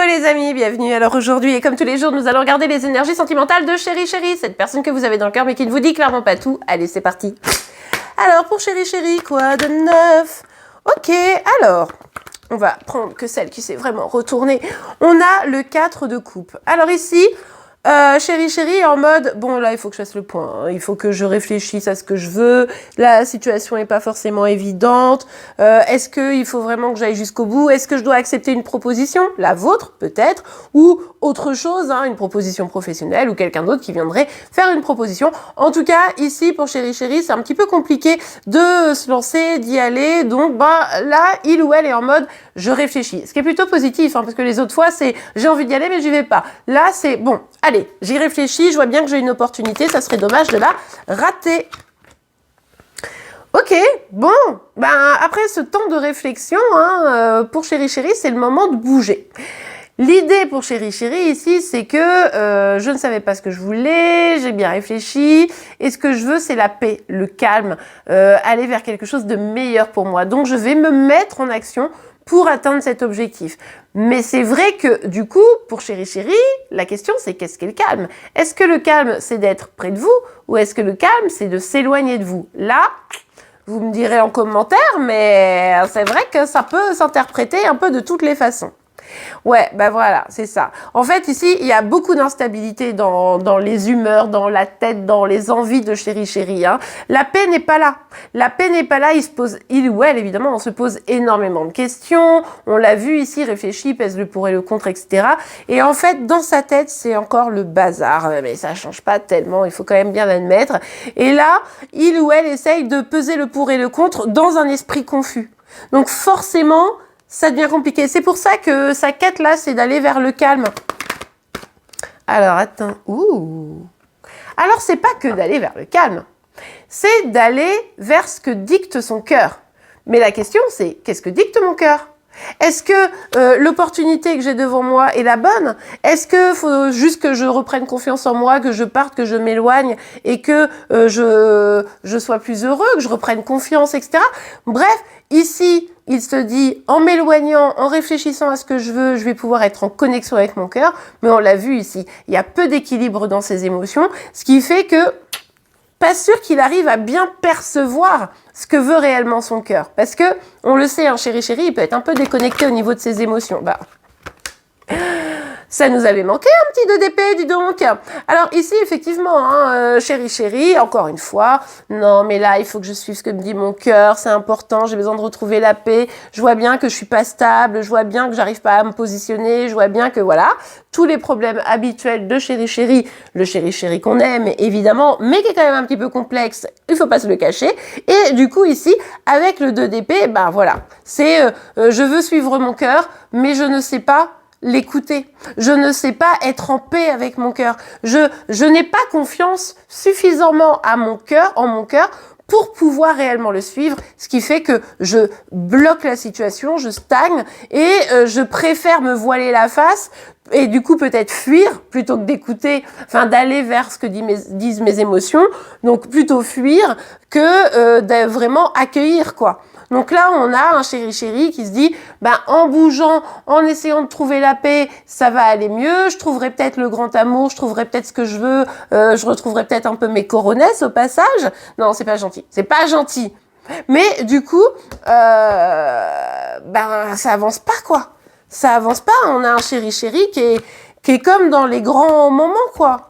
les amis, bienvenue. Alors aujourd'hui, et comme tous les jours, nous allons regarder les énergies sentimentales de Chéri Chéri, cette personne que vous avez dans le cœur mais qui ne vous dit clairement pas tout. Allez, c'est parti. Alors pour Chéri Chéri, quoi de neuf? Ok, alors, on va prendre que celle qui s'est vraiment retournée. On a le 4 de coupe. Alors ici, Chéri Chéri en mode, bon là il faut que je fasse le point, hein. Il faut que je réfléchisse à ce que je veux, la situation n'est pas forcément évidente, est-ce qu'il faut vraiment que j'aille jusqu'au bout, est-ce que je dois accepter une proposition, la vôtre peut-être, ou autre chose, hein, une proposition professionnelle ou quelqu'un d'autre qui viendrait faire une proposition. En tout cas ici pour Chéri Chéri c'est un petit peu compliqué de se lancer, d'y aller, donc bah là il ou elle est en mode je réfléchis, ce qui est plutôt positif, hein, parce que les autres fois c'est j'ai envie d'y aller mais j'y vais pas. Là c'est bon, allez, j'y réfléchis, je vois bien que j'ai une opportunité, ça serait dommage de la rater. Ok, bon, ben après ce temps de réflexion, hein, pour Chéri Chéri, c'est le moment de bouger. L'idée pour Chéri Chéri ici, c'est que je ne savais pas ce que je voulais, j'ai bien réfléchi, et ce que je veux, c'est la paix, le calme, aller vers quelque chose de meilleur pour moi. Donc je vais me mettre en action pour atteindre cet objectif. Mais c'est vrai que, du coup, pour Chéri Chéri, la question c'est qu'est-ce qu'est le calme? Est-ce que le calme, c'est d'être près de vous, ou est-ce que le calme, c'est de s'éloigner de vous? Là, vous me direz en commentaire, mais c'est vrai que ça peut s'interpréter un peu de toutes les façons. Ouais, ben voilà, c'est ça. En fait, ici, il y a beaucoup d'instabilité dans les humeurs, dans la tête, dans les envies de Chéri Chéri, hein. La paix n'est pas là. La paix n'est pas là, il ou elle, évidemment, on se pose énormément de questions. On l'a vu ici, réfléchit, pèse le pour et le contre, etc. Et en fait, dans sa tête, c'est encore le bazar. Mais ça change pas tellement, il faut quand même bien l'admettre. Et là, il ou elle essaye de peser le pour et le contre dans un esprit confus. Donc forcément, ça devient compliqué. C'est pour ça que sa quête là, c'est d'aller vers le calme. Alors, attends. Ouh. Alors, c'est pas que d'aller vers le calme. C'est d'aller vers ce que dicte son cœur. Mais la question, c'est qu'est-ce que dicte mon cœur? Est-ce que l'opportunité que j'ai devant moi est la bonne? Est-ce que faut juste que je reprenne confiance en moi, que je parte, que je m'éloigne et que je sois plus heureux, que je reprenne confiance, etc. Bref, ici, il se dit, en m'éloignant, en réfléchissant à ce que je veux, je vais pouvoir être en connexion avec mon cœur. Mais on l'a vu ici, il y a peu d'équilibre dans ses émotions, ce qui fait que pas sûr qu'il arrive à bien percevoir ce que veut réellement son cœur. Parce que, on le sait, un Chéri Chéri, il peut être un peu déconnecté au niveau de ses émotions. Bah, ça nous avait manqué un petit 2DP, dis donc. Alors ici, effectivement, hein, Chéri Chéri, encore une fois, non mais là, il faut que je suive ce que me dit mon cœur, c'est important, j'ai besoin de retrouver la paix, je vois bien que je suis pas stable, je vois bien que j'arrive pas à me positionner, je vois bien que voilà, tous les problèmes habituels de Chéri Chéri, le Chéri Chéri qu'on aime, évidemment, mais qui est quand même un petit peu complexe, il faut pas se le cacher. Et du coup, ici, avec le 2DP, ben voilà, c'est je veux suivre mon cœur, mais je ne sais pas l'écouter. Je ne sais pas être en paix avec mon cœur. Je n'ai pas confiance suffisamment en mon cœur, pour pouvoir réellement le suivre, ce qui fait que je bloque la situation, je stagne et je préfère me voiler la face et du coup peut-être fuir plutôt que d'écouter, enfin d'aller vers ce que disent mes émotions, donc plutôt fuir que de vraiment accueillir quoi. Donc là, on a un Chéri Chéri qui se dit, ben, en bougeant, en essayant de trouver la paix, ça va aller mieux, je trouverai peut-être le grand amour, je trouverai peut-être ce que je veux, je retrouverai peut-être un peu mes coronesses au passage. Non, c'est pas gentil. C'est pas gentil. Mais du coup, ben, ça avance pas, quoi. Ça avance pas. On a un Chéri Chéri qui est comme dans les grands moments, quoi.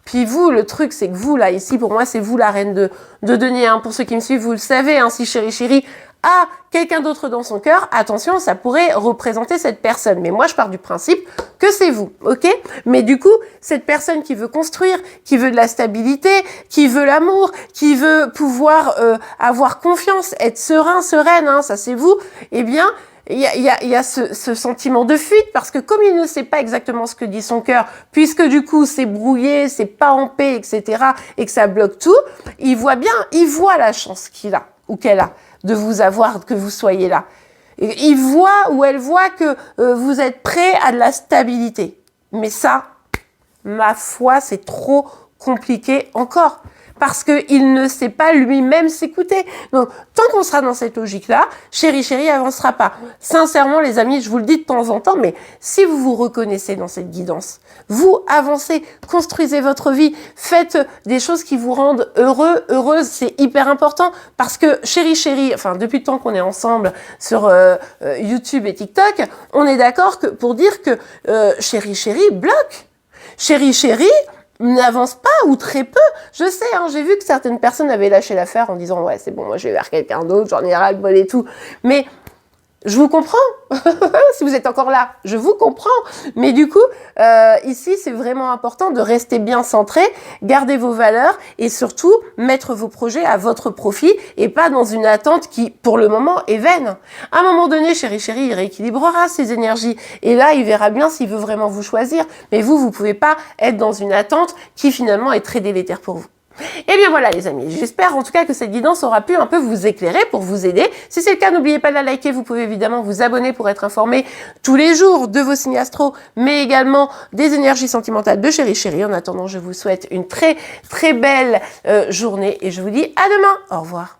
Puis vous, le truc, c'est que vous, là, ici, pour moi, c'est vous la reine de denier. Hein. Pour ceux qui me suivent, vous le savez, hein, si Chéri Chéri a quelqu'un d'autre dans son cœur, attention, ça pourrait représenter cette personne. Mais moi, je pars du principe que c'est vous, ok? Mais du coup, cette personne qui veut construire, qui veut de la stabilité, qui veut l'amour, qui veut pouvoir avoir confiance, être serein, sereine, hein, ça c'est vous, eh bien, il y a ce sentiment de fuite parce que comme il ne sait pas exactement ce que dit son cœur, puisque du coup c'est brouillé, c'est pas en paix, etc., et que ça bloque tout, il voit la chance qu'il a ou qu'elle a de vous avoir, que vous soyez là. Et il voit ou elle voit que vous êtes prêt à de la stabilité. Mais ça, ma foi, c'est trop compliqué encore. parce qu'il ne sait pas lui-même s'écouter. Donc, tant qu'on sera dans cette logique-là, chéri avancera pas. Sincèrement, les amis, je vous le dis de temps en temps, mais si vous vous reconnaissez dans cette guidance, vous avancez, construisez votre vie, faites des choses qui vous rendent heureux, heureuse, c'est hyper important, parce que chéri, enfin, depuis le temps qu'on est ensemble sur YouTube et TikTok, on est d'accord que pour dire que chéri bloque. Chéri n'avance pas ou très peu. Je sais, hein, j'ai vu que certaines personnes avaient lâché l'affaire en disant « Ouais, c'est bon, moi je vais vers quelqu'un d'autre, j'en ai ras-le-bol et tout. » Mais je vous comprends. Si vous êtes encore là, je vous comprends. Mais du coup, ici, c'est vraiment important de rester bien centré, garder vos valeurs et surtout mettre vos projets à votre profit et pas dans une attente qui, pour le moment, est vaine. À un moment donné, chéri, il rééquilibrera ses énergies et là, il verra bien s'il veut vraiment vous choisir. Mais vous pouvez pas être dans une attente qui finalement est très délétère pour vous. Et bien voilà les amis, j'espère en tout cas que cette guidance aura pu un peu vous éclairer pour vous aider. Si c'est le cas, n'oubliez pas de la liker, vous pouvez évidemment vous abonner pour être informé tous les jours de vos signes astro, mais également des énergies sentimentales de chéri. En attendant, je vous souhaite une très belle journée et je vous dis à demain. Au revoir.